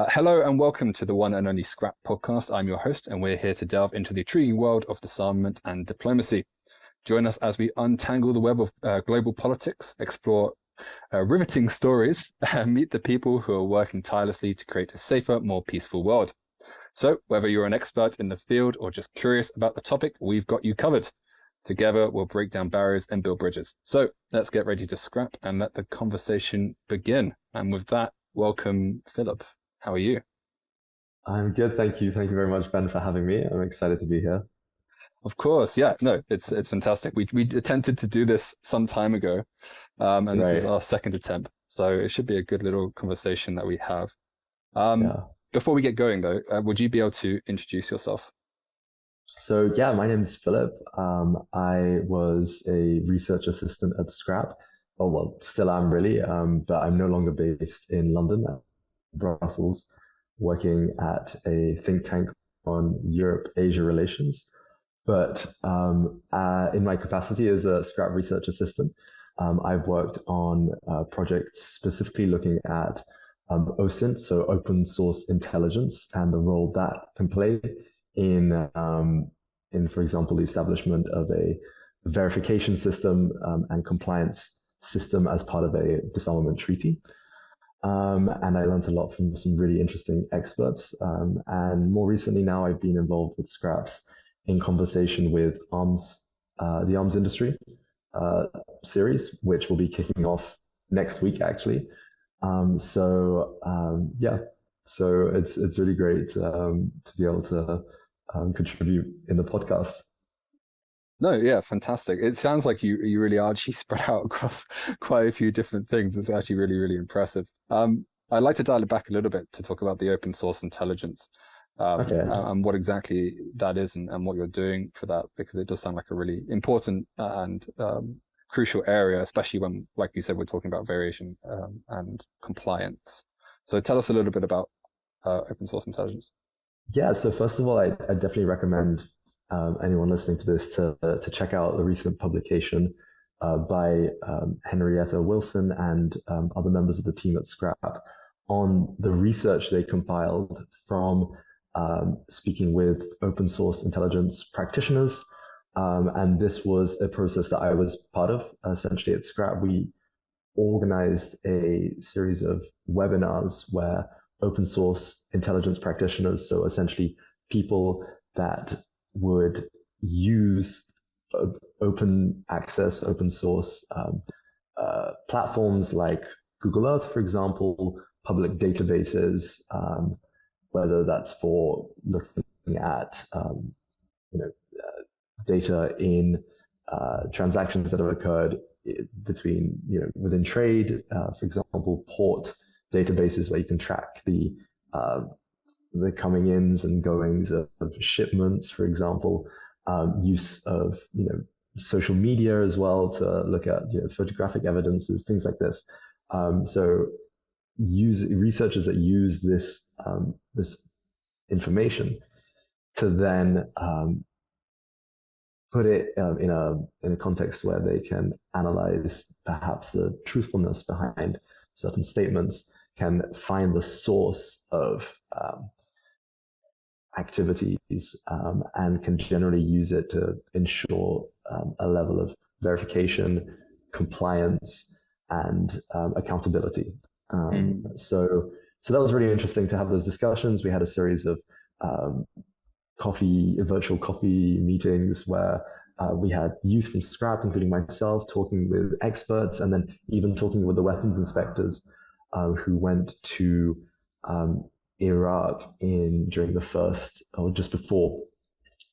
Hello and welcome to the one and only Scrap podcast. I'm your host, and we're here to delve into the intriguing world of disarmament and diplomacy. Join us as we untangle the web of global politics, explore riveting stories, and meet the people who are working tirelessly to create a safer, more peaceful world. So, whether you're an expert in the field or just curious about the topic, we've got you covered. Together, we'll break down barriers and build bridges. So, let's get ready to scrap and let the conversation begin. And with that, welcome, Philip. How are you? I'm good, thank you. Thank you very much, Ben, for having me. I'm excited to be here. Of course, yeah, no, it's fantastic. We attempted to do this some time ago, and this is Right. our second attempt, so it should be a good little conversation that we have. Um, Yeah. Before we get going, though, would you be able to introduce yourself? So yeah, my name's Philip. I was a research assistant at Scrap. Oh well, still am really. But I'm no longer based in London, Brussels, working at a think tank on Europe-Asia relations. But in my capacity as a Scrap research assistant, I've worked on projects specifically looking at OSINT, so open source intelligence, and the role that can play in, for example, the establishment of a verification system and compliance system as part of a disarmament treaty. And I learned a lot from some really interesting experts. And more recently now, I've been involved with Scraps in conversation with the arms industry uh, series, which will be kicking off next week, actually. Yeah, so it's really great to be able to contribute in the podcast. No, yeah, fantastic. It sounds like you really are actually spread out across quite a few different things. It's actually really, really impressive. I'd like to dial it back a little bit to talk about the open source intelligence, Okay. and what exactly that is and what you're doing for that, because it does sound like a really important and crucial area, especially when, like you said, we're talking about variation and compliance. So tell us a little bit about open source intelligence. Yeah, so first of all, I definitely recommend anyone listening to this to check out the recent publication by Henrietta Wilson and other members of the team at Scrap on the research they compiled from speaking with open source intelligence practitioners. And this was a process that I was part of. Essentially, at Scrap, we organized a series of webinars where open source intelligence practitioners, so essentially people that would use open access, open source platforms like Google Earth, for example, public databases, whether that's for looking at you know data in transactions that have occurred between, within trade, for example, port databases where you can track the coming ins and goings of shipments, for example, use of, social media as well to look at, photographic evidences, things like this. So use researchers that use this information to then put it in a context where they can analyze perhaps the truthfulness behind certain statements, can find the source of activities, and can generally use it to ensure a level of verification, compliance, and accountability. Mm. So that was really interesting to have those discussions. We had a series of um, virtual coffee meetings where we had youth from Scrap, including myself, talking with experts, and then even talking with the weapons inspectors who went to um, Iraq in during the first, or just before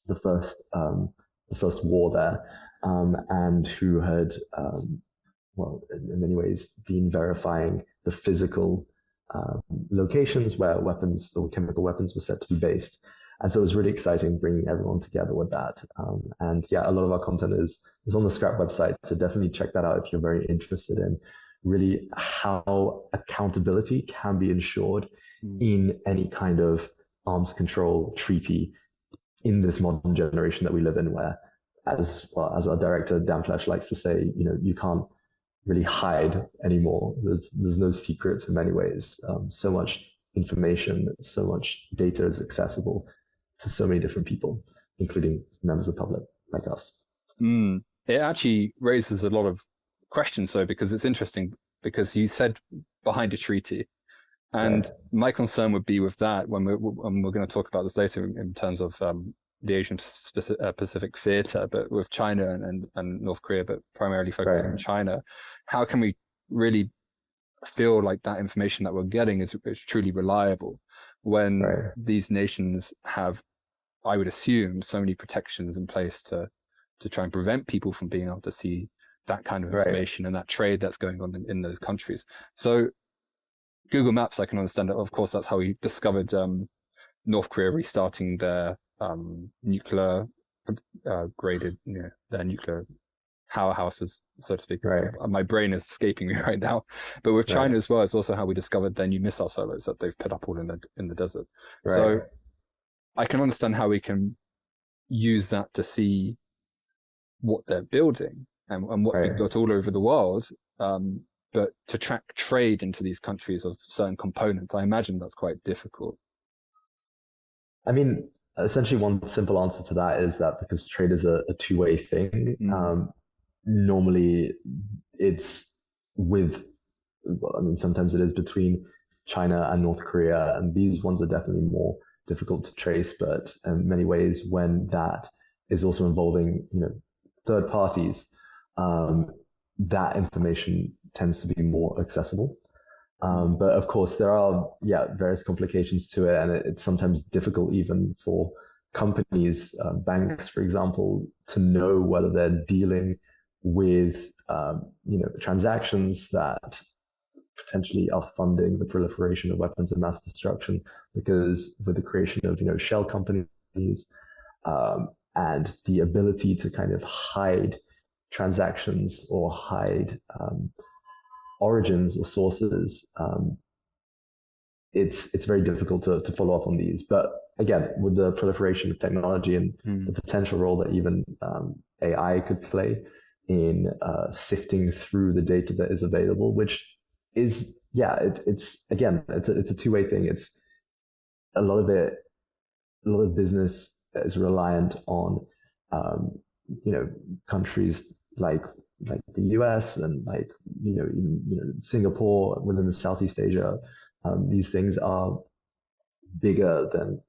the first, the first war there, and who had, well, in many ways, been verifying the physical locations where weapons or chemical weapons were said to be based. And so it was really exciting bringing everyone together with that. And yeah, a lot of our content is on the Scrap website. So definitely check that out if you're very interested in really how accountability can be ensured Mm. in any kind of arms control treaty in this modern generation that we live in, where, as well as our director Dan Flesh likes to say, you can't really hide anymore. There's no secrets in many ways. So much information, so much data is accessible to so many different people, including members of the public like us. It actually raises a lot of questions, though, because it's interesting, because you said behind a treaty. And Right, my concern would be with that, when we're going to talk about this later in terms of the Asian Pacific theater, but with China and North Korea, but primarily focusing on right, China, how can we really feel like that information that we're getting is truly reliable when right, these nations have, I would assume, so many protections in place to try and prevent people from being able to see that kind of right. information and that trade that's going on in those countries. So Google Maps, I can understand that. Of course, that's how we discovered North Korea restarting their nuclear graded, their nuclear powerhouses, so to speak. Right, My brain is escaping me right now. But with right, China as well, it's also how we discovered their new missile silos that they've put up all in the desert. right. So I can understand how we can use that to see what they're building and what's being Right. built all over the world. But to track trade into these countries of certain components, I imagine that's quite difficult. I mean, essentially, one simple answer to that is that because trade is a two-way thing, Mm. normally it's with, well, I mean, sometimes it is between China and North Korea, and these ones are definitely more difficult to trace. But in many ways, when that is also involving, third parties, um, that information tends to be more accessible. But of course, there are various complications to it, and it's sometimes difficult even for companies, banks, for example, to know whether they're dealing with transactions that potentially are funding the proliferation of weapons of mass destruction, because with the creation of shell companies and the ability to kind of hide transactions or hide origins or sources, it's very difficult to follow up on these. But again, with the proliferation of technology and the Mm. potential role that even AI could play in sifting through the data that is available, which is it's a two-way thing. It's a lot of it, a lot of business is reliant on um, countries like the US and Singapore within the Southeast Asia. These things are bigger than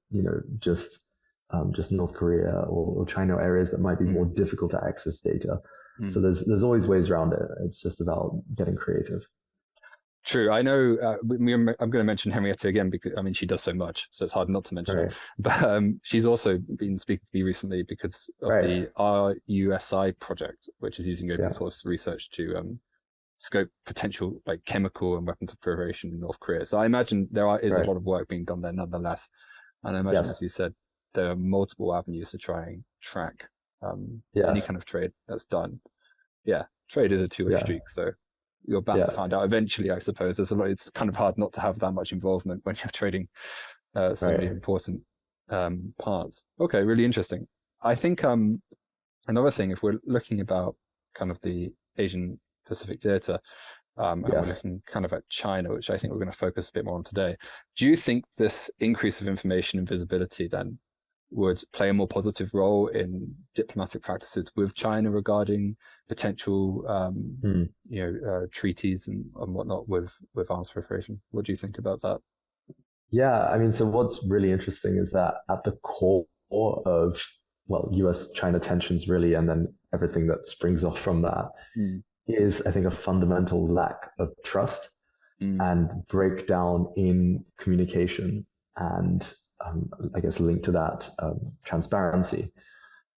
just North Korea or China, areas that might be more Mm. difficult to access data. So Mm. there's always ways around it. It's just about getting creative. True. I know. I'm going to mention Henrietta again because I mean she does so much, so it's hard not to mention her. Right, But she's also been speaking to me recently because of right, the RUSI project, which is using open yeah, source research to scope potential like chemical and weapons of proliferation in North Korea. So I imagine is a right, lot of work being done there nonetheless. And I imagine, as yes, you said, there are multiple avenues to try and track any yes, kind of trade that's done. Yeah, trade is a two-way yeah, streak, so you're bound to yeah, find out eventually, I suppose. It's kind of hard not to have that much involvement when you're trading so many right, important parts. Okay, really interesting. I think another thing, if we're looking about kind of the Asian Pacific theater, and we're yes. looking kind of at China, which I think we're going to focus a bit more on today. Do you think this increase of information and visibility then would play a more positive role in diplomatic practices with China regarding potential, Hmm. treaties and whatnot with arms proliferation? What do you think about that? Yeah, I mean, so what's really interesting is that at the core of, well, US-China tensions really, and then everything that springs off from that Mm, is, I think, a fundamental lack of trust mm, and breakdown in communication and I guess linked to that, transparency.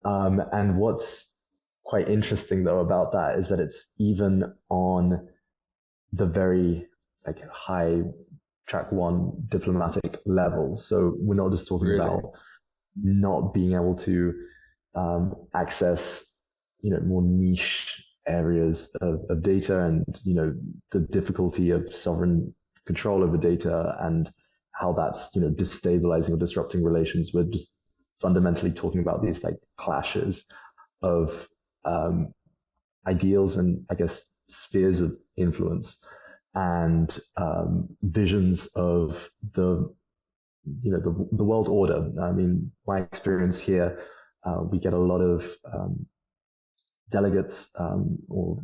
And what's quite interesting though about that is that it's even on the very like high track one diplomatic level. So we're not just talking really? about not being able to access, more niche areas of data, and the difficulty of sovereign control over data and how that's destabilizing or disrupting relations. We're just fundamentally talking about these like clashes of ideals and I guess spheres of influence. and visions of the world order. I mean, my experience here, we get a lot of delegates or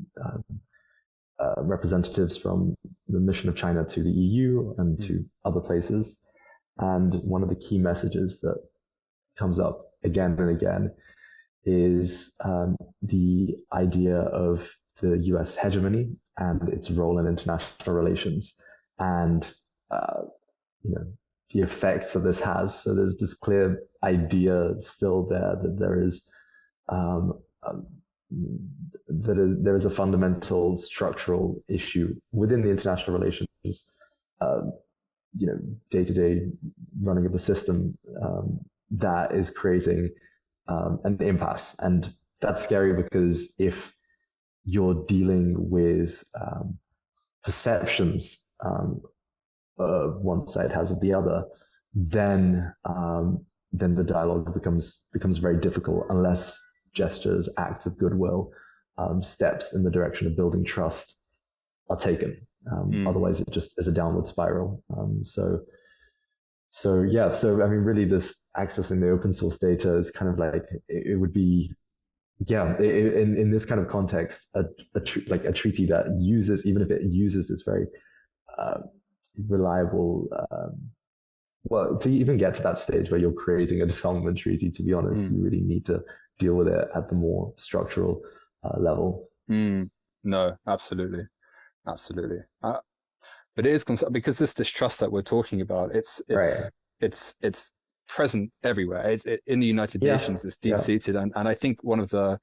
representatives from the mission of China to the EU and to other places. And one of the key messages that comes up again and again is the idea of the US hegemony and its role in international relations, and the effects that this has. So there's this clear idea still there that there is there is a fundamental structural issue within the international relations, day-to-day running of the system, that is creating an impasse. And that's scary because if you're dealing with perceptions one side has of the other, then the dialogue becomes very difficult unless gestures, acts of goodwill, steps in the direction of building trust are taken. Otherwise, it just is a downward spiral. So I mean, really, this accessing the open source data is kind of like it would be, in this kind of context, like a treaty that uses, even if it uses this very reliable, well, to even get to that stage where you're creating a disarmament treaty, to be honest, you really need to deal with it at the more structural level. No, absolutely. But it is because this distrust that we're talking about, it's present everywhere. In the United Nations, it's deep seated, and I think one of the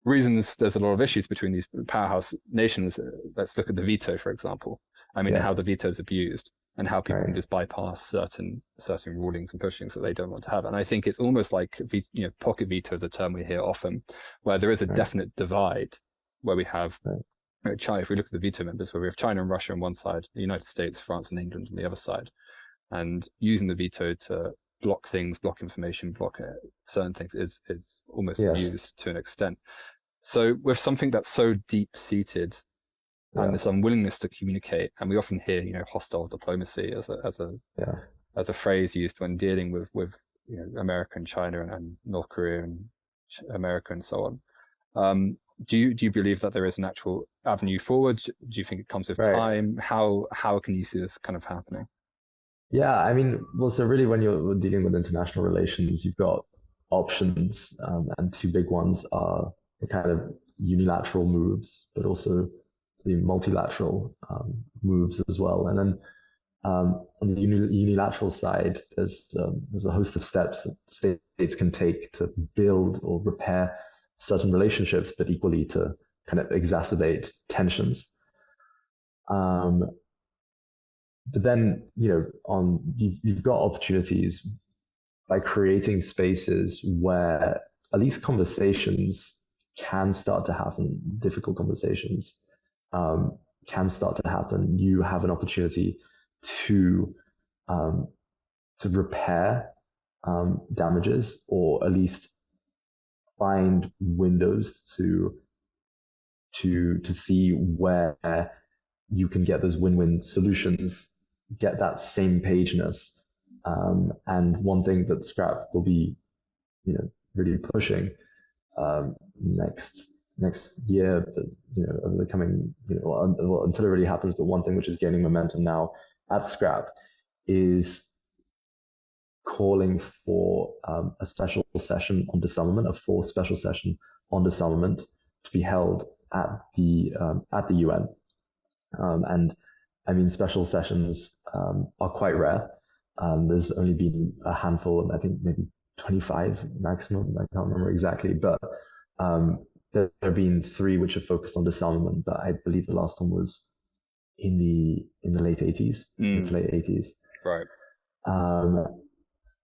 reasons there's a lot of issues between these powerhouse nations. Let's look at the veto, for example. I mean, how the veto is abused and how people can just bypass certain rulings and pushings that they don't want to have. And I think it's almost like pocket veto is a term we hear often, where there is a definite divide where we have. China, if we look at the veto members, where we have China and Russia on one side, the United States, France, and England on the other side, and using the veto to block things, block information, block certain things is almost abused to an extent. So with something that's so deep seated and this unwillingness to communicate, and we often hear hostile diplomacy as a phrase used when dealing with America and China and North Korea and America and so on. Do you believe that there is an actual avenue forward? Do you think it comes with time? How can you see this kind of happening? Yeah, I mean, well, so really when you're dealing with international relations, you've got options, and two big ones are the kind of unilateral moves, but also the multilateral moves as well. And then on the unilateral side, there's a host of steps that states can take to build or repair certain relationships, but equally to kind of exacerbate tensions. But then, you've got opportunities by creating spaces where at least conversations can start to happen, difficult conversations can start to happen. You have an opportunity to repair damages, or at least find windows to see where you can get those win-win solutions, get that same pageness. And one thing that Scrap will be, really pushing next year, over the coming, until it really happens. But one thing which is gaining momentum now at Scrap is calling for a special session on disarmament, a fourth special session on disarmament, to be held at the UN. And I mean, special sessions are quite rare. There's only been a handful, I think maybe 25 maximum. I can't remember exactly, but there have been 3 which are focused on disarmament. But I believe the last one was in the late 80s, late 80s. Right.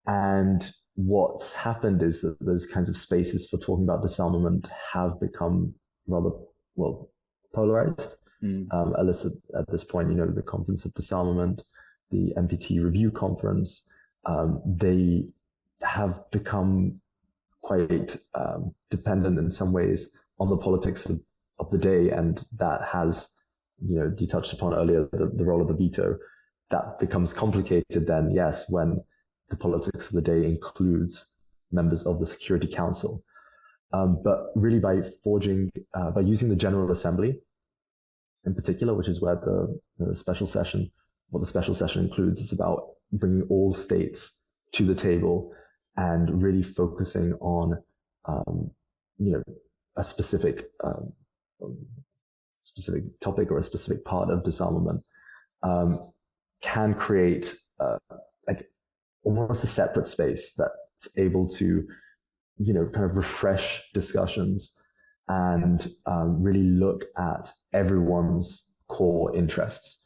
And what's happened is that those kinds of spaces for talking about disarmament have become rather, polarized. At this point, the Conference of Disarmament, the NPT Review Conference, they have become quite dependent in some ways on the politics of the day, and that has you touched upon earlier, the role of the veto, that becomes complicated then, yes, when the politics of the day includes members of the Security Council. But really by using the General Assembly in particular, which is where the special session, what the special session includes, it's about bringing all states to the table and really focusing on, a specific topic or a specific part of disarmament, can create like almost a separate space that's able to, kind of refresh discussions and really look at everyone's core interests,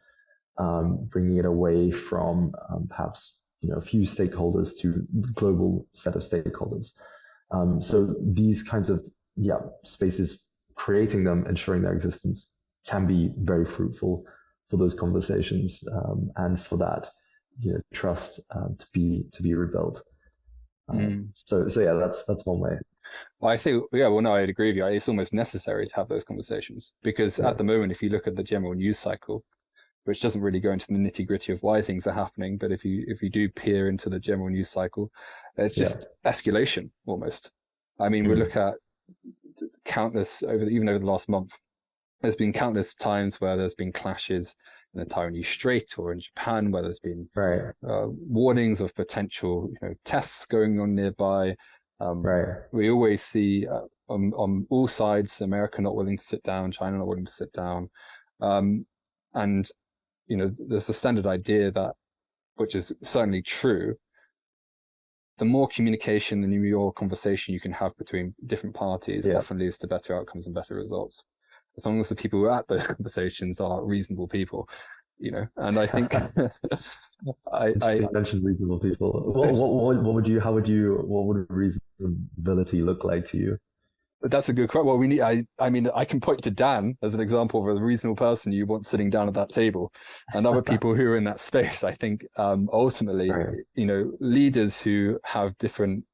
bringing it away from perhaps a few stakeholders to global set of stakeholders. So these kinds of spaces, creating them, ensuring their existence, can be very fruitful for those conversations, and for that trust to be rebuilt. So yeah, that's one way. Well, I think, well, no, I'd agree with you. It's almost necessary to have those conversations because at the moment, if you look at the general news cycle, which doesn't really go into the nitty gritty of why things are happening, but if you do peer into the general news cycle, it's just escalation almost. I mean, we look at countless even over the last month. There's been countless times where there's been clashes in the Taiwanese Strait or in Japan, where there's been warnings of potential tests going on nearby. We always see on all sides, America not willing to sit down, China not willing to sit down, and there's the standard idea that, which is certainly true, the more communication and the more conversation you can have between different parties often leads to better outcomes and better results, as long as the people who are at those conversations are reasonable people, and I think I mentioned reasonable people. What would reasonability look like to you? That's a good question. Well, we need. I mean, I can point to Dan as an example of a reasonable person you want sitting down at that table, and other people who are in that space. I think ultimately, leaders who have different,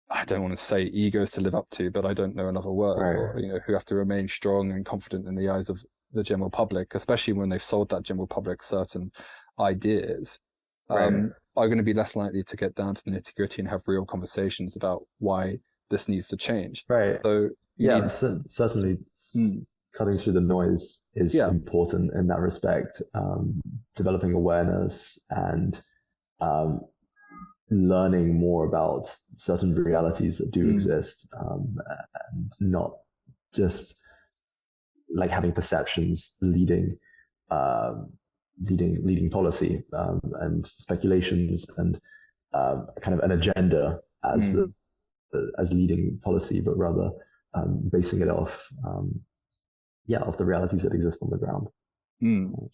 I don't want to say egos to live up to, but I don't know another word, or who have to remain strong and confident in the eyes of the general public, especially when they've sold that general public certain ideas, are going to be less likely to get down to the nitty gritty and have real conversations about why this needs to change. So certainly cutting through the noise is important in that respect. Developing awareness and learning more about certain realities that do exist, and not just like having perceptions leading policy, and speculations and kind of an agenda as leading policy, but rather basing it off the realities that exist on the ground.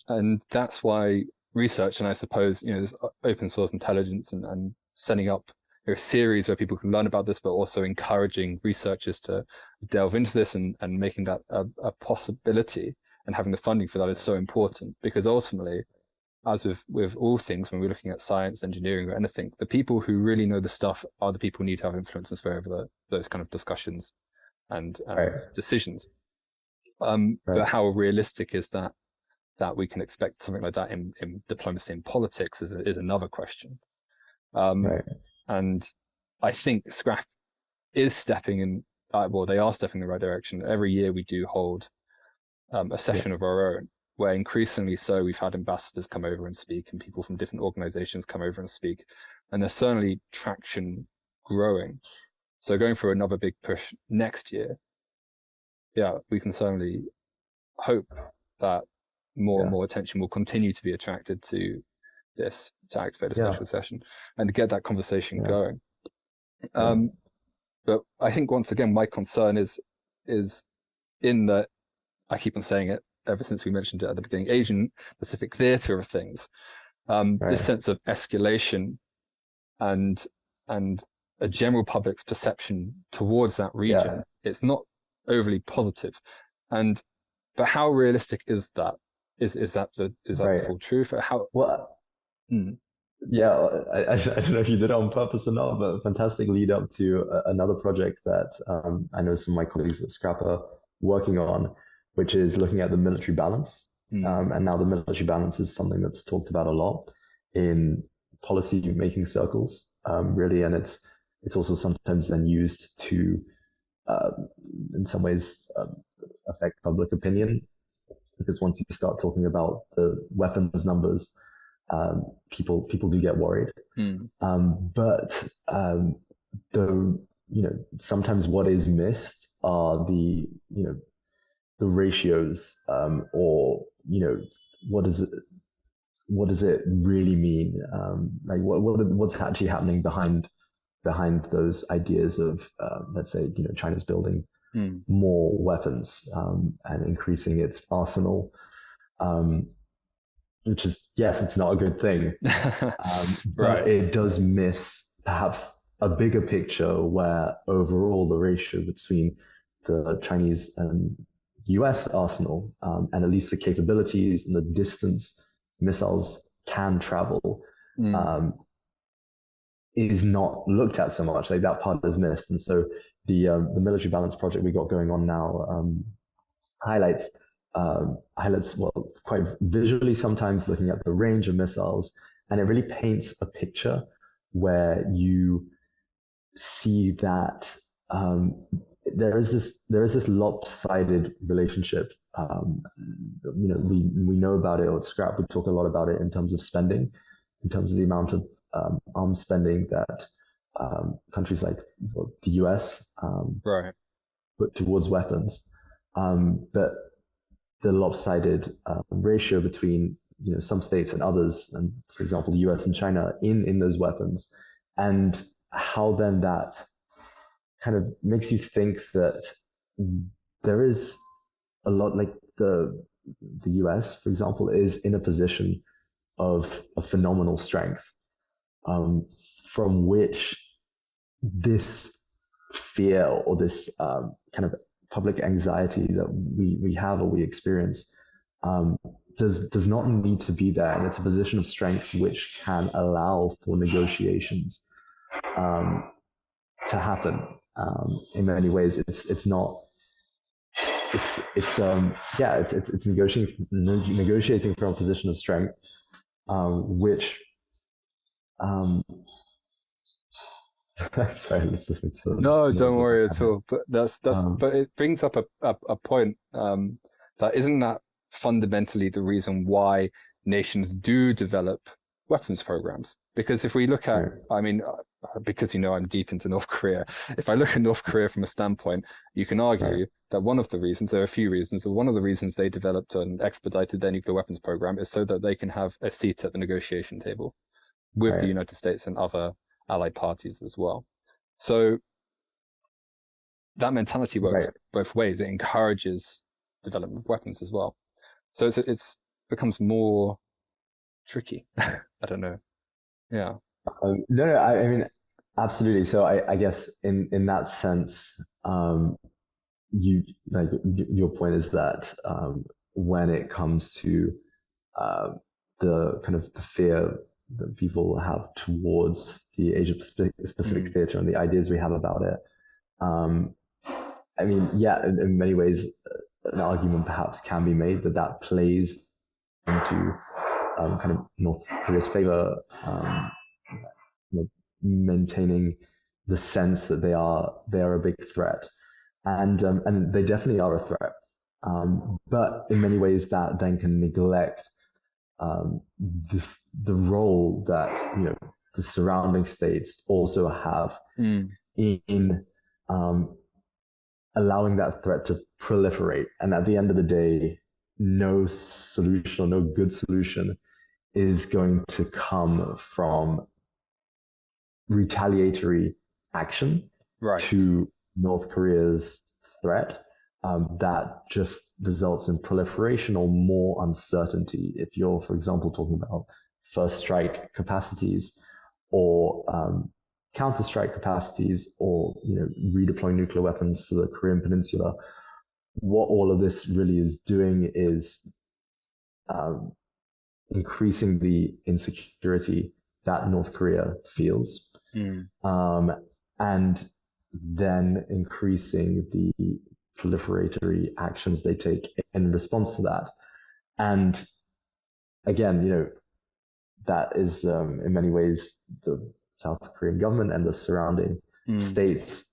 And that's why research, and I suppose there's open source intelligence and setting up a series where people can learn about this, but also encouraging researchers to delve into this and making that a possibility, and having the funding for that is so important, because ultimately, as with all things, when we're looking at science, engineering, or anything, the people who really know the stuff are the people who need to have influence and sway over those kind of discussions and decisions. But how realistic is that we can expect something like that in diplomacy and politics is another question. And I think Scrap is stepping in, they are stepping in the right direction. Every year we do hold a session of our own, where increasingly so we've had ambassadors come over and speak, and people from different organizations come over and speak, and there's certainly traction growing. So going for another big push next year, we can certainly hope that more and more attention will continue to be attracted to this, to activate a special session and to get that conversation going. But I think once again, my concern is in that, I keep on saying it ever since we mentioned it at the beginning, Asian Pacific theater of things, this sense of escalation and a general public's perception towards that region, it's not overly positive. But how realistic is that? Is that the full truth? How? Well, I don't know if you did it on purpose or not, but a fantastic lead up to another project that I know some of my colleagues at Scrap are working on, which is looking at the military balance And now the military balance is something that's talked about a lot in policy making circles, really, and it's also sometimes then used to, uh, in some ways, affect public opinion, because once you start talking about the weapons numbers, people do get worried. But the sometimes what is missed are the ratios, or what is it what does it really mean? Like what's actually happening behind those ideas of, let's say, China's building more weapons, and increasing its arsenal, um, which is, yes, it's not a good thing, but it does miss perhaps a bigger picture where overall the ratio between the Chinese and US arsenal, and at least the capabilities and the distance missiles can travel, is not looked at so much. Like, that part is missed. And so the military balance project we got going on now, highlights well, quite visually sometimes, looking at the range of missiles, and it really paints a picture where you see that, there is this lopsided relationship. We know about it at Scrap. We talk a lot about it in terms of spending, in terms of the amount of arms spending that countries like the US put towards weapons. But the lopsided ratio between some states and others, and for example the US and China in those weapons, and how then that kind of makes you think that there is a lot, like the US, for example, is in a position of a phenomenal strength, from which this fear, or this kind of public anxiety that we have, or we experience, does not need to be there. And it's a position of strength which can allow for negotiations to happen. In many ways, it's negotiating from a position of strength, which sorry, let's just no, don't worry at all. But but it brings up a point, that isn't that fundamentally the reason why nations do develop weapons programs. Because if we look at, I mean, because I'm deep into North Korea. If I look at North Korea from a standpoint, you can argue that one of the reasons, there are a few reasons, but one of the reasons they developed and expedited their nuclear weapons program is so that they can have a seat at the negotiation table with the United States and other allied parties as well. So that mentality works both ways. It encourages development of weapons as well. So it's becomes more tricky. I don't know. Yeah. No, I mean, absolutely. So I guess in that sense, you, like, your point is that, when it comes to the kind of the fear that people have towards the Asia Pacific theater and the ideas we have about it, I mean, yeah, in many ways, an argument perhaps can be made that plays into kind of North Korea's favor, maintaining the sense that they are a big threat, and they definitely are a threat. But in many ways, that then can neglect the role that the surrounding states also have in allowing that threat to proliferate. And at the end of the day, no solution, or no good solution, is going to come from retaliatory action to North Korea's threat. That just results in proliferation or more uncertainty. If you're, for example, talking about first strike capacities, or counter-strike capacities, or redeploying nuclear weapons to the Korean Peninsula, what all of this really is doing is increasing the insecurity that North Korea feels, and then increasing the proliferatory actions they take in response to that. And again, that is in many ways the South Korean government and the surrounding Mm. states,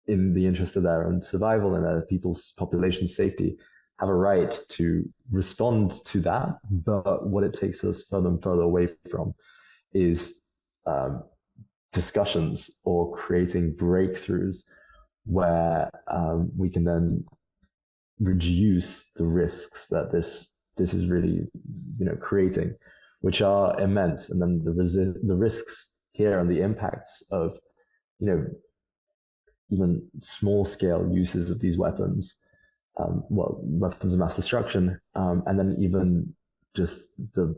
in the interest of their own survival and their people's population safety, have a right to respond to that. But what it takes us further and further away from is um, discussions or creating breakthroughs where we can then reduce the risks that this is really creating, which are immense, and then the risks here and the impacts of you know even small scale uses of these weapons, weapons of mass destruction, and then even just the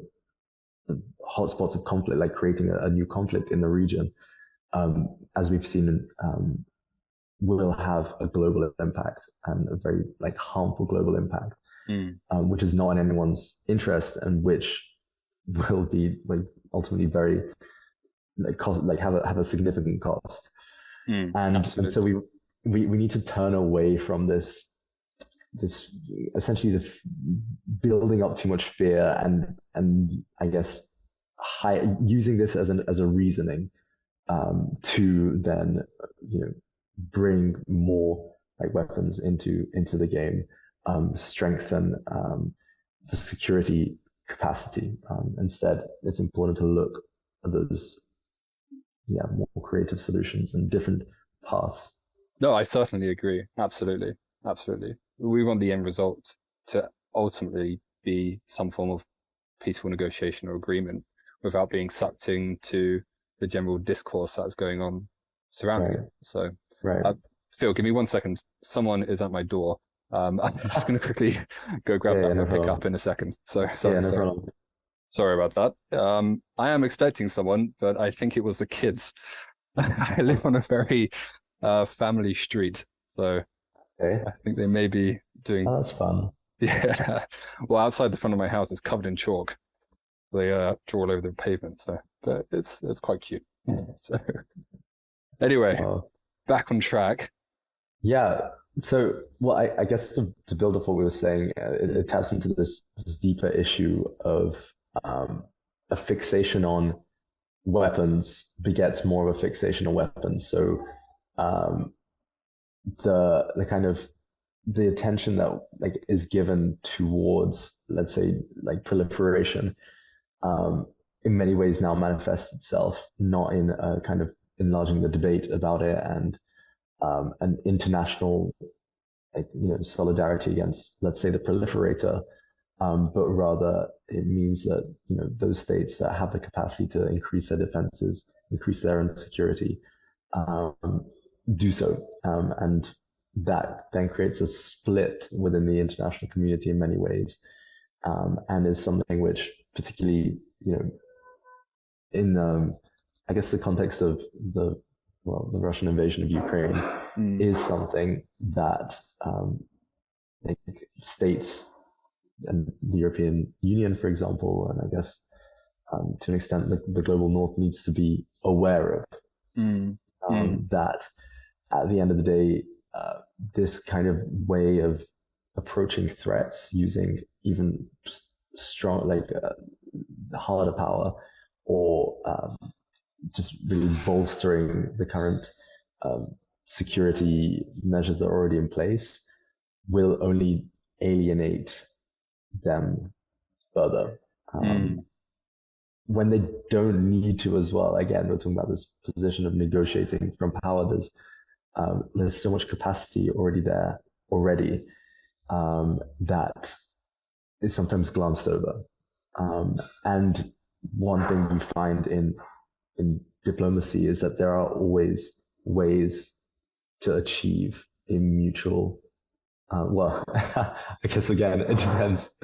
hotspots of conflict, like creating a new conflict in the region, as we've seen, will have a global impact and a very like harmful global impact, which is not in anyone's interest, and which will be like ultimately very like cost, like have a significant cost. And so Absolutely. we need to turn away from this essentially the building up too much fear, and I guess using this as a reasoning, to then bring more like weapons into the game, strengthen the security capacity. Instead, it's important to look at those more creative solutions and different paths. No, I certainly agree. Absolutely. Absolutely. We want the end result to ultimately be some form of peaceful negotiation or agreement without being sucked into the general discourse that's going on surrounding Right, it. So, right. uh, Phil, give me 1 second. Someone is at my door. I'm just going to quickly go grab Yeah, that yeah, and no I'll pick up problem. in a second. So, Yeah, sorry, no sorry. problem. Sorry about that. I am expecting someone, but I think it was the kids. I live on a very family street, so Okay. I think they may be doing. Oh, that's fun. Yeah. Well, outside the front of my house is covered in chalk. They draw all over the pavement, so but it's quite cute. So anyway, Oh, back on track. yeah. So, well, I guess to build up what we were saying, it taps into this deeper issue of a fixation on weapons begets more of a fixation on weapons. So, um, the kind of the attention that like is given towards, let's say, like proliferation, um, in many ways now manifests itself not in a kind of enlarging the debate about it and an international like, solidarity against, let's say, the proliferator, but rather it means that those states that have the capacity to increase their defenses, increase their own security, um, do so, and that then creates a split within the international community in many ways, and is something which, particularly, in I guess the context of the Russian invasion of Ukraine, Mm, is something that like states and the European Union, for example, and I guess to an extent the global North needs to be aware of, mm, mm, that at the end of the day, uh, this kind of way of approaching threats using even just strong, like harder power, or just really bolstering the current um, security measures that are already in place, will only alienate them further. mm. When they don't need to as well. Again, we're talking about this position of negotiating from power. There's so much capacity already there already, that is sometimes glanced over. And one thing you find in diplomacy is that there are always ways to achieve a mutual. Well, I guess again, it depends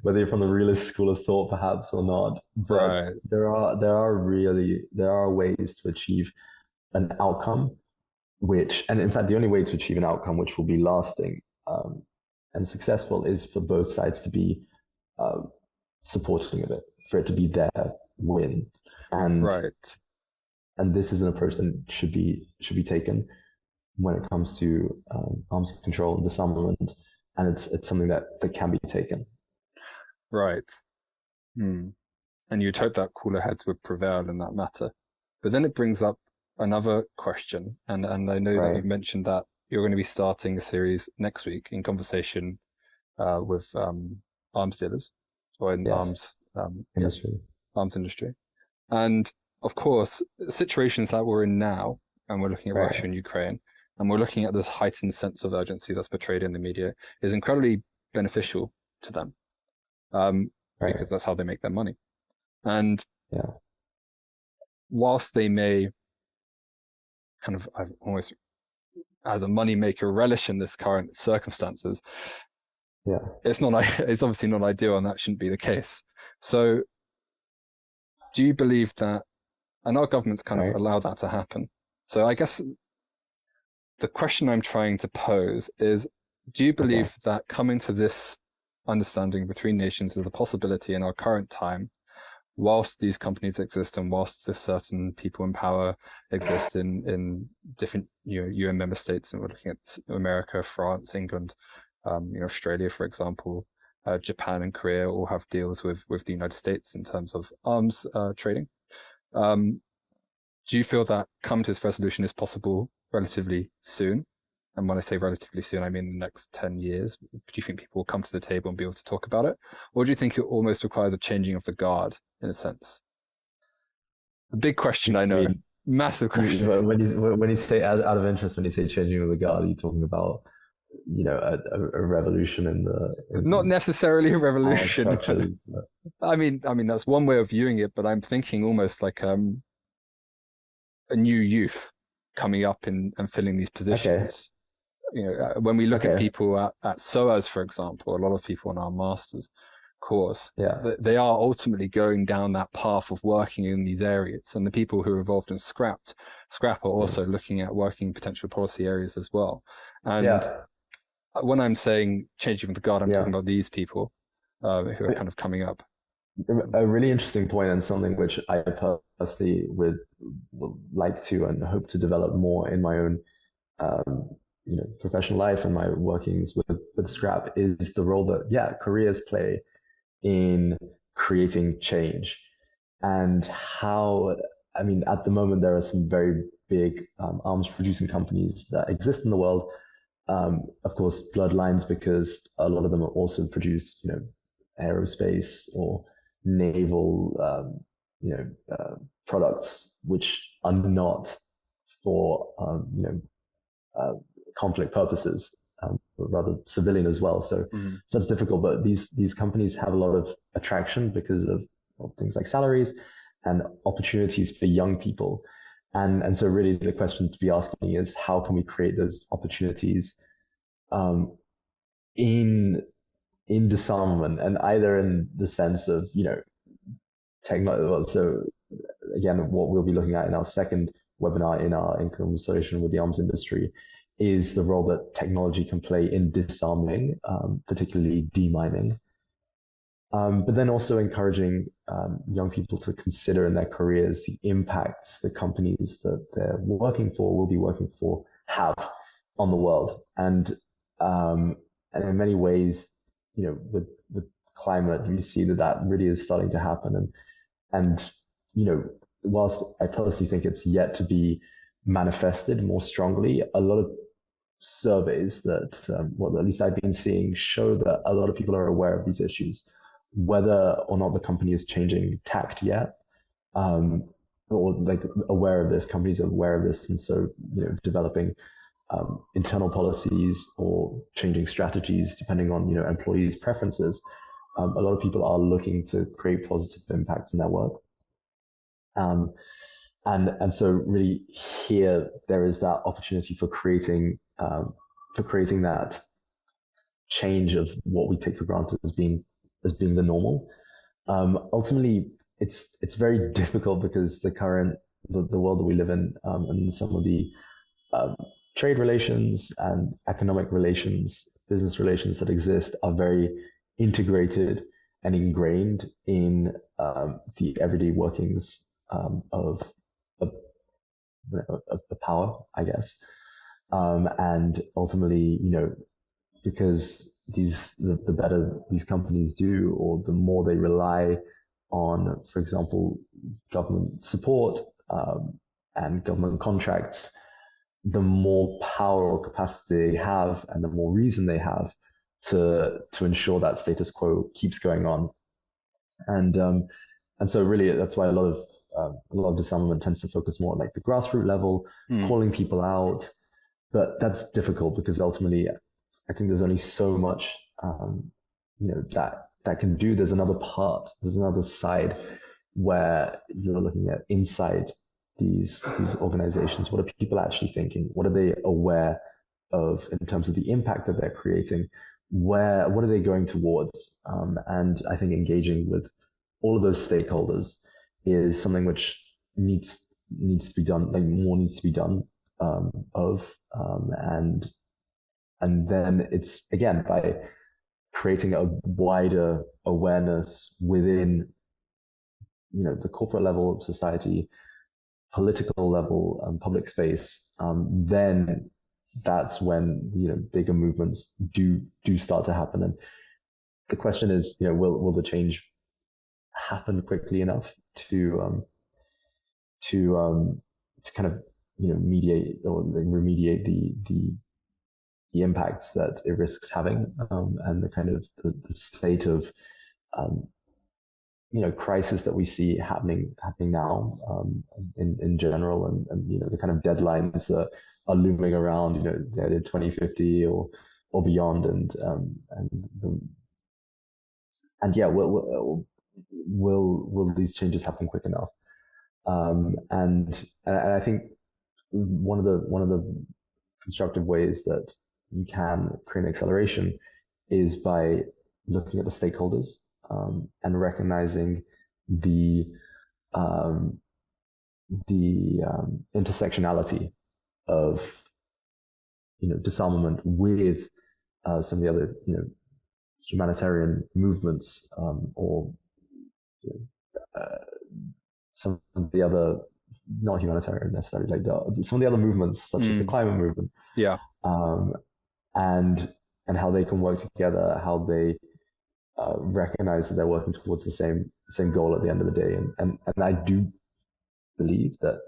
whether you're from the realist school of thought, perhaps, or not. But Right. there are ways to achieve an outcome, which, and in fact, the only way to achieve an outcome which will be lasting, and successful, is for both sides to be um, supporting of it, for it to be their win, and Right. and this is an approach that should be taken when it comes to arms control and disarmament, and it's something that can be taken. Right. Hmm. And you'd hope that cooler heads would prevail in that matter. But then it brings up another question, and I know that Right. you've mentioned that you're going to be starting a series next week in conversation with arms dealers or in Yes. Industry. arms industry. And of course, situations that we're in now, and we're looking at Russia Right. and Ukraine, and we're looking at this heightened sense of urgency that's portrayed in the media, is incredibly beneficial to them, Right. because that's how they make their money. And Yeah. whilst they may kind of almost as a moneymaker relish in this current circumstances, Yeah. it's not it's obviously not ideal, and that shouldn't be the case. So do you believe that, and our government's kind of Right. allowed that to happen? So I guess the question I'm trying to pose is, do you Okay. believe that coming to this understanding between nations is a possibility in our current time, whilst these companies exist and whilst the certain people in power exist in different UN member states, and we're looking at America, France, England, Australia, for example, Japan and Korea all have deals with the United States in terms of arms trading. Um, do you feel that come to this resolution is possible relatively soon? And when I say relatively soon, I mean the next 10 years. Do you think people will come to the table and be able to talk about it? Or do you think it almost requires a changing of the guard, in a sense? A big question, I You know. mean Massive question. when you say out of interest, when you say changing of the guard, are you talking about a revolution in Not the necessarily a power revolution, but structures? I mean that's one way of viewing it, but I'm thinking almost like a new youth coming up and filling these Okay. positions. When we look at Okay. people at SOAS, for example, a lot of people on our master's course, Yeah. they are ultimately going down that path of working in these areas. And the people who are involved in scrap are Yeah. also looking at working potential policy areas as well. And Yeah. when I'm saying changing the guard, I'm Yeah. talking about these people who are kind of coming up. A really interesting point, and something which I personally would like to and hope to develop more in my own professional life and my workings with scrap, is the role that careers play in creating change, and how, I mean, at the moment there are some very big arms producing companies that exist in the world. Of course, bloodlines, because a lot of them also produce aerospace or naval products, which are not for uh, conflict purposes, but rather civilian as well. Mm. So that's difficult. But these companies have a lot of attraction because of things like salaries and opportunities for young people. And so really the question to be asking is, how can we create those opportunities um, in disarmament, and either in the sense of technology. So again, what we'll be looking at in our second webinar in conversation with the arms industry is the role that technology can play in disarming, particularly demining. But then also encouraging young people to consider in their careers the impacts the companies that they're working for, will be working for, have on the world. And in many ways, with climate, we see that really is starting to happen. And whilst I personally think it's yet to be manifested more strongly, a lot of surveys that, well, at least I've been seeing, show that a lot of people are aware of these issues, whether or not the company is changing tact yet, um, or like aware of this. Companies are aware of this, and so developing internal policies or changing strategies depending on employees' preferences. A lot of people are looking to create positive impacts in their work. Um, and so really here there is that opportunity for creating that change of what we take for granted as being the normal. Ultimately, it's very difficult because the world that we live in, and some of the um, trade relations and economic relations, business relations that exist are very integrated and ingrained in the everyday workings of, of the power, I guess. And ultimately, because the better these companies do, or the more they rely on, for example, government support and government contracts, the more power or capacity they have, and the more reason they have to ensure that status quo keeps going on. And so really that's why a lot of disarmament tends to focus more on like the grassroots level, calling people out. But that's difficult because ultimately, I think there's only so much that can do. There's another side where you're looking at inside these organizations. What are people actually thinking? What are they aware of in terms of the impact that they're creating? What are they going towards? And I think engaging with all of those stakeholders is something which needs to be done. Like more needs to be done and then it's again by creating a wider awareness within the corporate level of society, political level, public space. Then that's when bigger movements do start to happen. And the question is, will the change happen quickly enough to kind of mediate or remediate the impacts that it risks having, and the kind of the state of crisis that we see happening now, in general, and the kind of deadlines that are looming around, the 2050 or beyond, and yeah, will these changes happen quick enough? And I think one of the constructive ways that you can create an acceleration is by looking at the stakeholders, and recognizing the intersectionality of disarmament with some of the other humanitarian movements, or some of the other not humanitarian necessarily, like some of the other movements such as the climate movement, and how they can work together, how they recognize that they're working towards the same goal at the end of the day. And I do believe that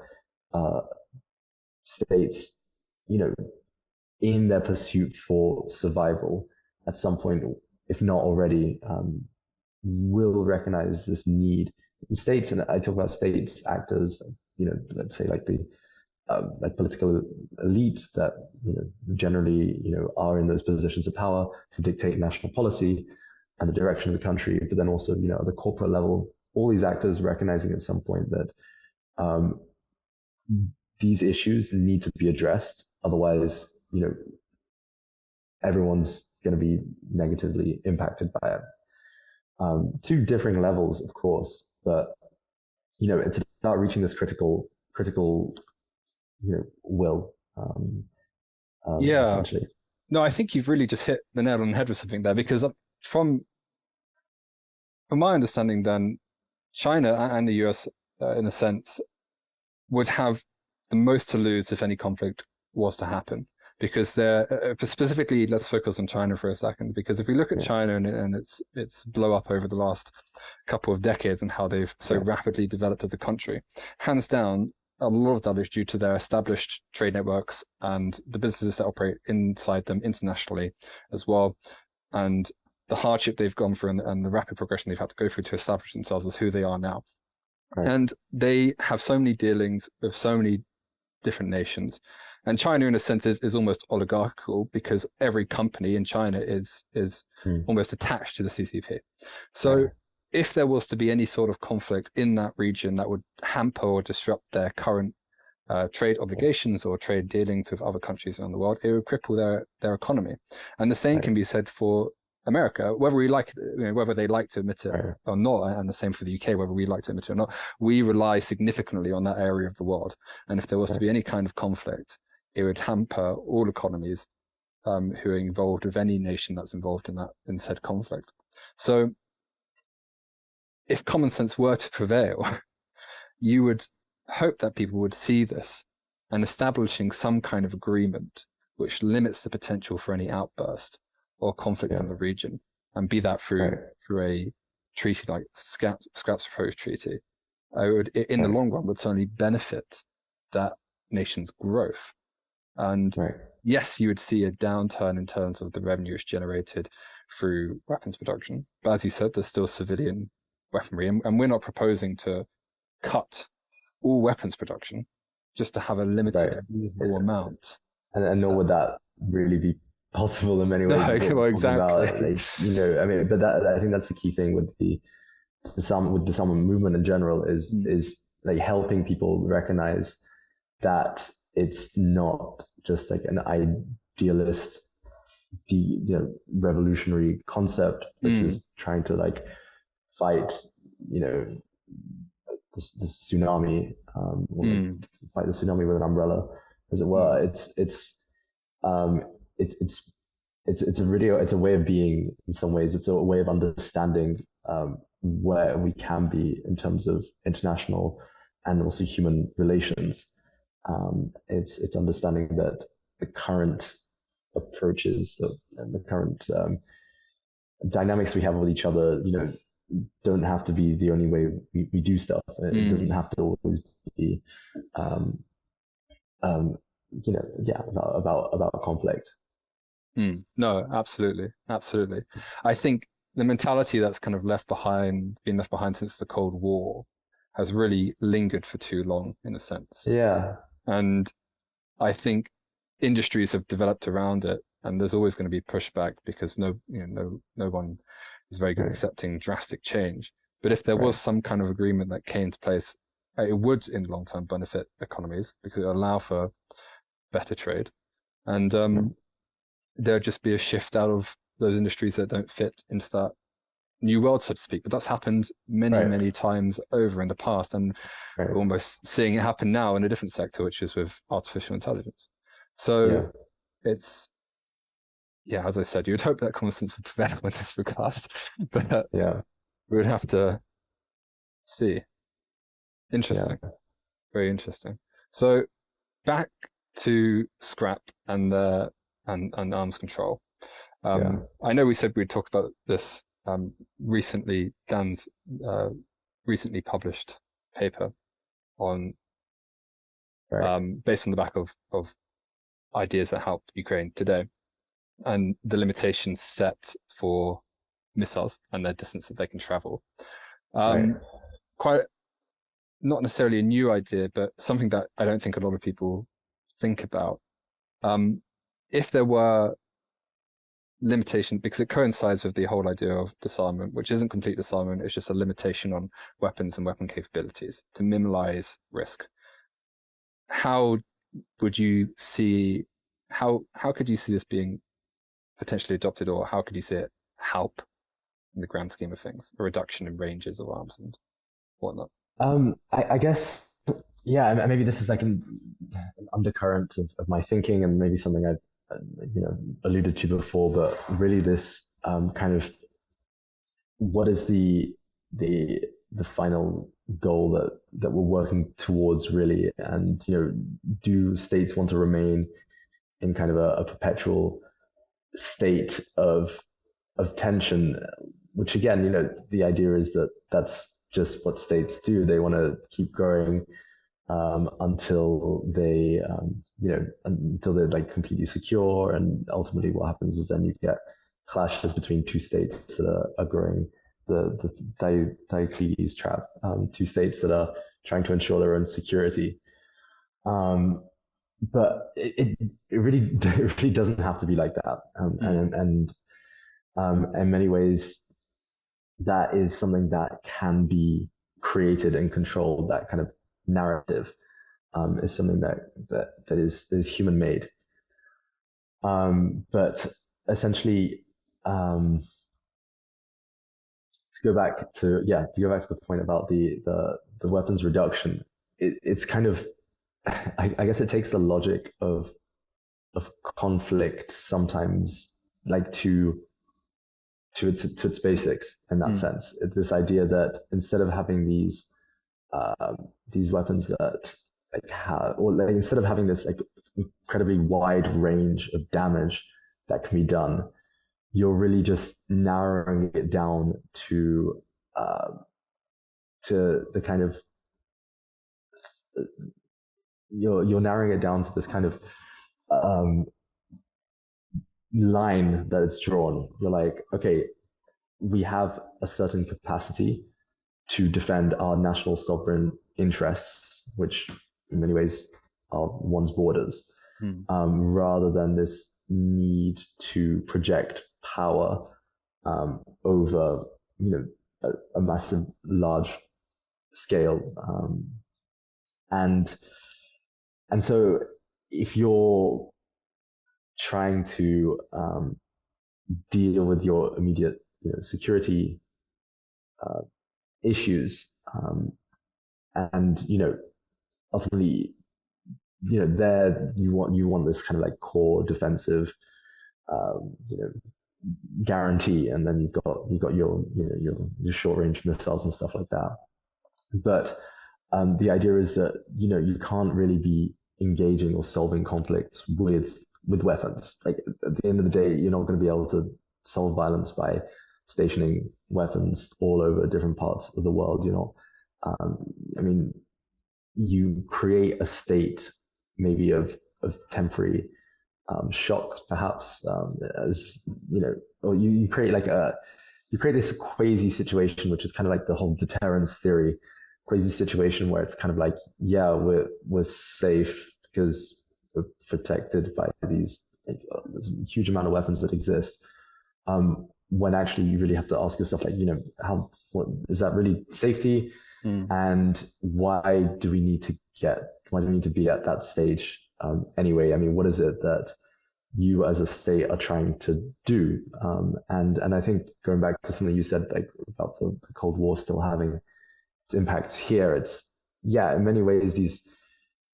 states, in their pursuit for survival, at some point, if not already, will recognize this need in states. And I talk about states, actors, let's say like the like political elite that generally are in those positions of power to dictate national policy and the direction of the country, but then also at the corporate level, all these actors recognizing at some point that these issues need to be addressed. Otherwise, everyone's going to be negatively impacted by it. To differing levels, of course, but it's about reaching this critical will. Essentially. No, I think you've really just hit the nail on the head with something there, because from my understanding, then China and the US, in a sense, would have the most to lose if any conflict was to happen. Because they're specifically, let's focus on China for a second. Because if we look at China and its blow up over the last couple of decades and how they've so rapidly developed as a country, hands down, a lot of that is due to their established trade networks and the businesses that operate inside them internationally as well, and the hardship they've gone through and the rapid progression they've had to go through to establish themselves as who they are now. Right. And they have so many dealings with so many different nations. And China, in a sense, is almost oligarchical, because every company in China is almost attached to the CCP. So if there was to be any sort of conflict in that region that would hamper or disrupt their current trade obligations or trade dealings with other countries around the world, it would cripple their economy. And the same can be said for America, whether we like, whether they like to admit it or not, and the same for the UK, whether we like to admit it or not. We rely significantly on that area of the world, and if there was to be any kind of conflict, it would hamper all economies who are involved with any nation that's involved in said conflict. So, if common sense were to prevail, you would hope that people would see this, and establishing some kind of agreement which limits the potential for any outburst or conflict Yeah. in the region, and be that Right. through a treaty like Scraps Proposed Treaty, I would, in the Right. long run, would certainly benefit that nation's growth. And Right. yes, you would see a downturn in terms of the revenues generated through weapons production. But as you said, there's still civilian weaponry, and we're not proposing to cut all weapons production, just to have a Right. limited, reasonable amount. And nor would that really be possible in many No, ways. Is what well, we're talking about. exactly. Like, I mean, but that I think that's the key thing with the disarmament movement in general Mm, is like helping people recognize that it's not just like an idealist, revolutionary concept, which mm, is trying to like fight, you know, this tsunami, or like mm, fight the tsunami with an umbrella, as it were. mm, Um, it, it's it's a way of being in some ways. It's a way of understanding where we can be in terms of international and also human relations. It's understanding that the current approaches and the current dynamics we have with each other, don't have to be the only way we do stuff. It doesn't mm, have to always be, um, um, yeah, about conflict. mm. No, absolutely, absolutely. I think the mentality that's kind of been left behind since the Cold War, has really lingered for too long, in a sense. Yeah, And I think industries have developed around it, and there's always going to be pushback because no one is very good at right, accepting drastic change. But if there was right, some kind of agreement that came to place, it would in the long term benefit economies because it would allow for better trade, and right, there'd just be a shift out of those industries that don't fit into that new world, so to speak. But that's happened many, right, many times over in the past, and we're right. almost seeing it happen now in a different sector, which is with artificial intelligence. So Yeah, it's, yeah, as I said, you would hope that common sense would prevail in this regard, but yeah, we would have to see. yeah, Interesting, very interesting. So back to scrap and and arms control. yeah. I know we said we'd talk about this recently. Dan's recently published paper on Right, based on the back of ideas that help Ukraine today and the limitations set for missiles and their distance that they can travel. right. Um, quite not necessarily a new idea, but something that I don't think a lot of people think about. Um, if there were limitations, because it coincides with the whole idea of disarmament, which isn't complete disarmament, it's just a limitation on weapons and weapon capabilities to minimize risk. How would you see how could you see this being potentially adopted, or how could you see it help in the grand scheme of things, a reduction in ranges of arms and whatnot? I guess, yeah, and maybe this is like an undercurrent of my thinking, and maybe something I've alluded to before, but really this kind of what is the the final goal that we're working towards really, and do states want to remain in kind of a perpetual state of tension, which again, the idea is that that's just what states do. They want to keep growing until until they're like completely secure. And ultimately, what happens is then you get clashes between two states that are growing the Diocles trap, two states that are trying to ensure their own security. Um, but it really it really doesn't have to be like that. Mm, And in many ways, that is something that can be created and controlled. That kind of narrative is something that is human made. But essentially, to go back to the point about the weapons reduction, it's kind of I guess it takes the logic of conflict sometimes, like to its basics in that mm, sense. This idea that instead of having these weapons that like have, or like, instead of having this like incredibly wide range of damage that can be done, you're really just narrowing it down uh, to the kind of you're narrowing it down to this kind of um, line that it's drawn. You're like, okay, we have a certain capacity to defend our national sovereign interests, which in many ways are one's borders, rather than this need to project power over, a massive, large scale. And and so if you're trying to deal with your immediate security uh, issues, and ultimately there you want this kind of like core defensive um, you know guarantee, and then you've got your short range missiles and stuff like that. But the idea is that you can't really be engaging or solving conflicts with weapons. Like at the end of the day, you're not going to be able to solve violence by stationing weapons all over different parts of the world. I mean, you create a state maybe of temporary shock, perhaps, as or you create you create this crazy situation, which is kind of like the whole deterrence theory, crazy situation where it's kind of like, yeah, we're safe because we're protected by these there's a huge amount of weapons that exist. When actually you really have to ask yourself, like, what is that really safety? And why do we need to be at that stage anyway? I mean, what is it that you as a state are trying to do? And I think going back to something you said, like about the Cold War still having its impacts here, yeah, in many ways, these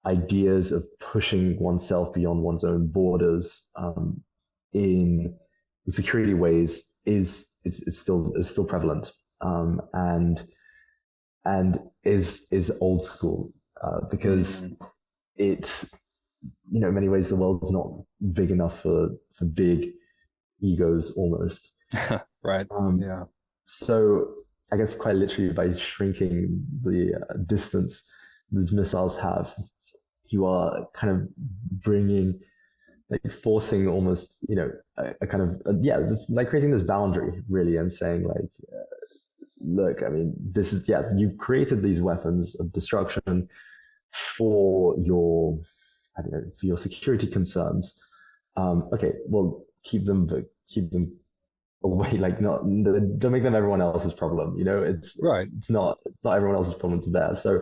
ideas of pushing oneself beyond one's own borders in security ways it's still prevalent, and is old school, because it's in many ways the world's not big enough for big egos almost. Right. Yeah. So I guess quite literally by shrinking the distance these missiles have, you are kind of bringing, like forcing almost, a kind of, yeah, like creating this boundary really, and saying like, look, I mean, this is, yeah, you've created these weapons of destruction for your, I don't know, for your security concerns. Okay, well, keep them away, like not, don't make them everyone else's problem. Right. It's not everyone else's problem to bear. So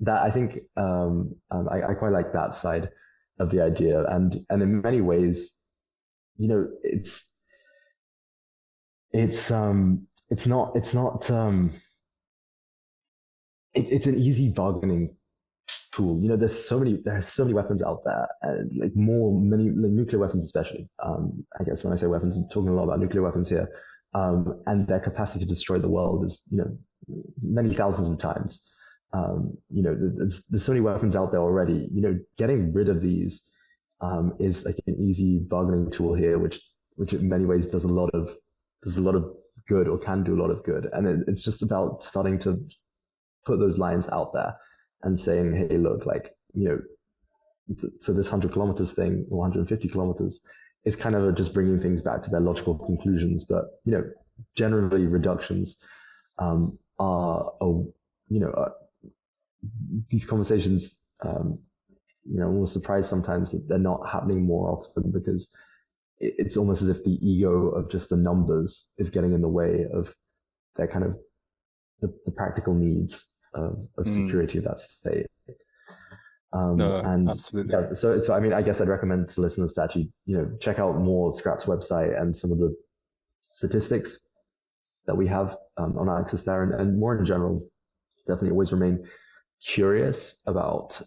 that, I think, I quite like that side of the idea, and in many ways, it's an easy bargaining tool. There's so many weapons out there, and like many like nuclear weapons especially. I guess when I say weapons, I'm talking a lot about nuclear weapons here, and their capacity to destroy the world is many thousands of times. There's so many weapons out there already. Getting rid of these is like an easy bargaining tool here, which in many ways does a lot of good, or can do a lot of good, and it's just about starting to put those lines out there and saying, hey, look, like, so this 100 kilometers thing, or 150 kilometers, is kind of just bringing things back to their logical conclusions. But, generally reductions are these conversations, I'm surprised sometimes that they're not happening more often, because it's almost as if the ego of just the numbers is getting in the way of their kind of the practical needs of security of that state. No, And absolutely. yeah, so I mean, I guess I'd recommend to listeners to actually, check out more Scrap's website and some of the statistics that we have on access there, and more in general, definitely always remain curious about,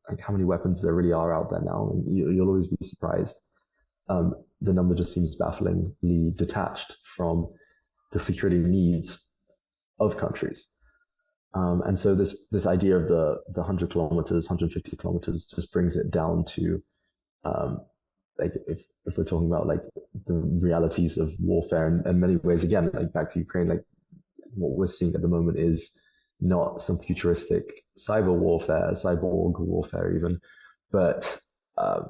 like how many weapons there really are out there now, and you'll always be surprised. The number just seems bafflingly detached from the security needs of countries. And so this idea of the 100 kilometers, 150 kilometers just brings it down to, um, like if we're talking about like the realities of warfare in many ways, again, like back to Ukraine, like what we're seeing at the moment is not some futuristic cyber warfare, cyborg warfare even, but in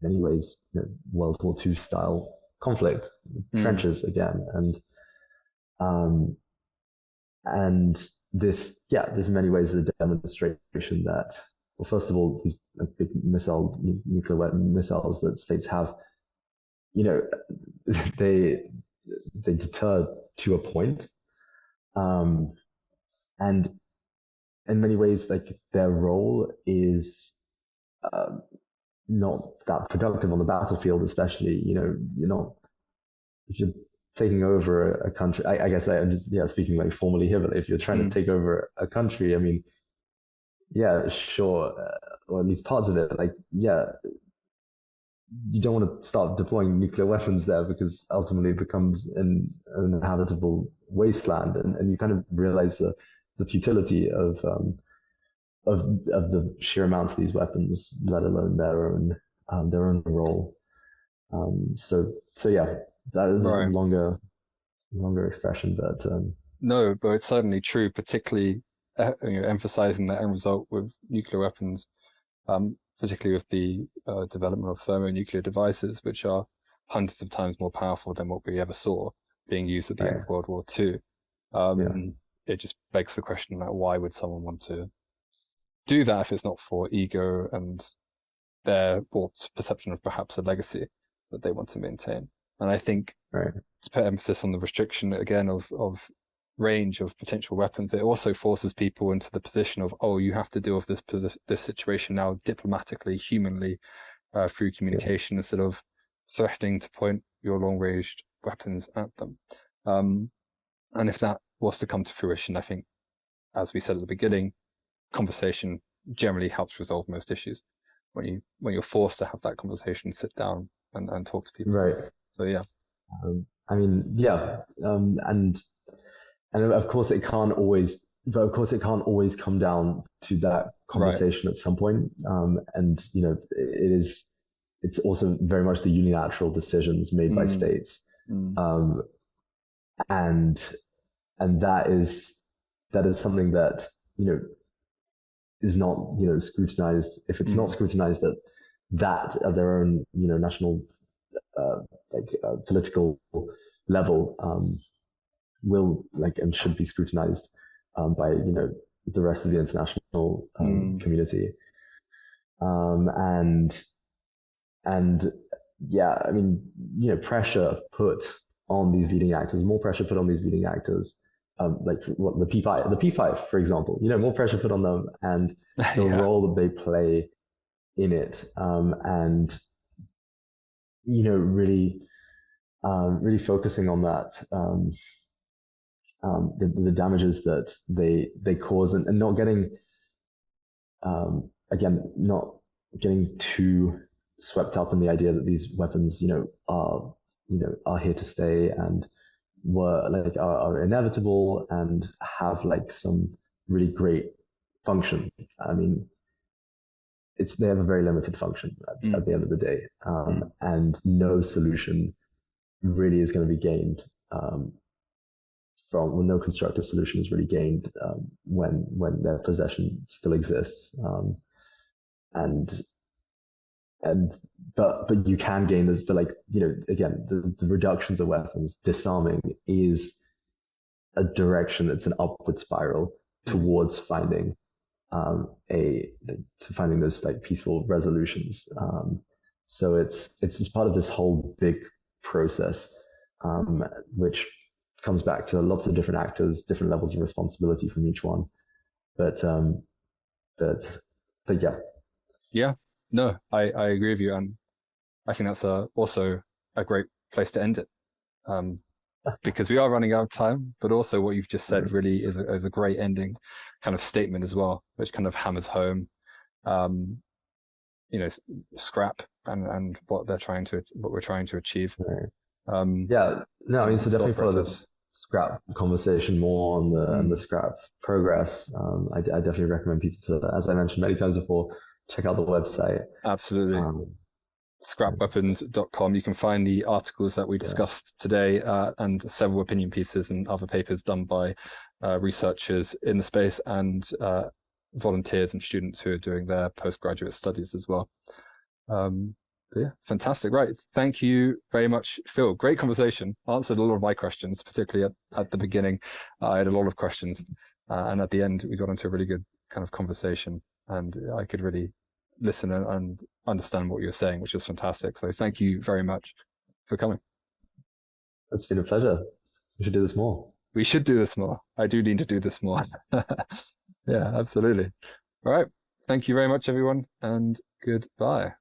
many ways, World War II style conflict, Mm, trenches again, um, and this, yeah, there's many ways a demonstration that, well, first of all, these like big nuclear weapon missiles that states have, you know, they they deter to a point, um, and in many ways, like their role is um, not that productive on the battlefield, especially. You're not, if you're taking over a country. I guess I'm just, yeah, speaking like formally here, but if you're trying to mm, take over a country, I mean, yeah, sure, or at least parts of it, like, yeah, you don't want to start deploying nuclear weapons there because ultimately it becomes an inhabitable wasteland, and you kind of realize the futility of the sheer amounts of these weapons, let alone their own role. So yeah, that is a right. longer expression, but No, but it's certainly true, particularly emphasizing the end result with nuclear weapons, particularly with the development of thermonuclear devices, which are hundreds of times more powerful than what we ever saw being used at the end right, of World War II. yeah, It just begs the question, like, why would someone want to do that if it's not for ego and their or perception of perhaps a legacy that they want to maintain? And I think right, to put emphasis on the restriction again of range of potential weapons, it also forces people into the position of, oh, you have to deal with this situation now diplomatically, humanly, through yeah, communication instead of threatening to point your long-range weapons at them. Um, and if that was to come to fruition, I think, as we said at the beginning, conversation generally helps resolve most issues when you're forced to have that conversation, sit down and talk to people. right. So yeah, I mean, yeah, and of course it can't always, but of course it can't always come down to that right. conversation at some point. And it's also very much the unilateral decisions made by Mm, states, mm, um, and that is something that is not scrutinized. If it's not mm, scrutinized at their own national uh, political level, will like and should be scrutinized by the rest of the international mm, community. And and yeah, I mean, pressure put on these leading actors, more pressure put on these leading actors, like what the P5, for example, more pressure put on them, and the yeah. role that they play in it, and really focusing on that, the damages that they cause, and not getting, again, not getting too swept up in the idea that these weapons, are here to stay, and are inevitable, and have like some really great function. I mean, they have a very limited function at Mm, the end of the day, mm, and no solution really is going to be gained, from, well, no constructive solution is really gained, when their possession still exists, and and but you can gain this. But like, again, the reductions of weapons, disarming is a direction. It's an upward spiral mm, towards a finding those like peaceful resolutions. So it's just part of this whole big process, which comes back to lots of different actors, different levels of responsibility from each one. But but but yeah, yeah. No, I agree with you, and I think that's also a great place to end it. Um, because we are running out of time, but also what you've just said really is a great ending kind of statement as well, which kind of hammers home, um, you know, scrap and what we're trying to achieve, right. um, Yeah, no, I mean, and the so thought definitely follow the process. scrap conversation more on the Mm, scrap progress. I definitely recommend people to, as I mentioned many times before, check out the website. absolutely. Um, scrapweapons.com. You can find the articles that we Yeah. discussed today and several opinion pieces and other papers done by researchers in the space and volunteers and students who are doing their postgraduate studies as well. Yeah, fantastic. Right. Thank you very much, Phil. Great conversation. Answered a lot of my questions, particularly at the beginning. I had a lot of questions. And at the end, we got into a really good kind of conversation. And I could really listen and understand what you were saying, which was fantastic. So thank you very much for coming. It's been a pleasure. We should do this more. We should do this more. I do need to do this more. Yeah, absolutely. All right. Thank you very much, everyone, and goodbye.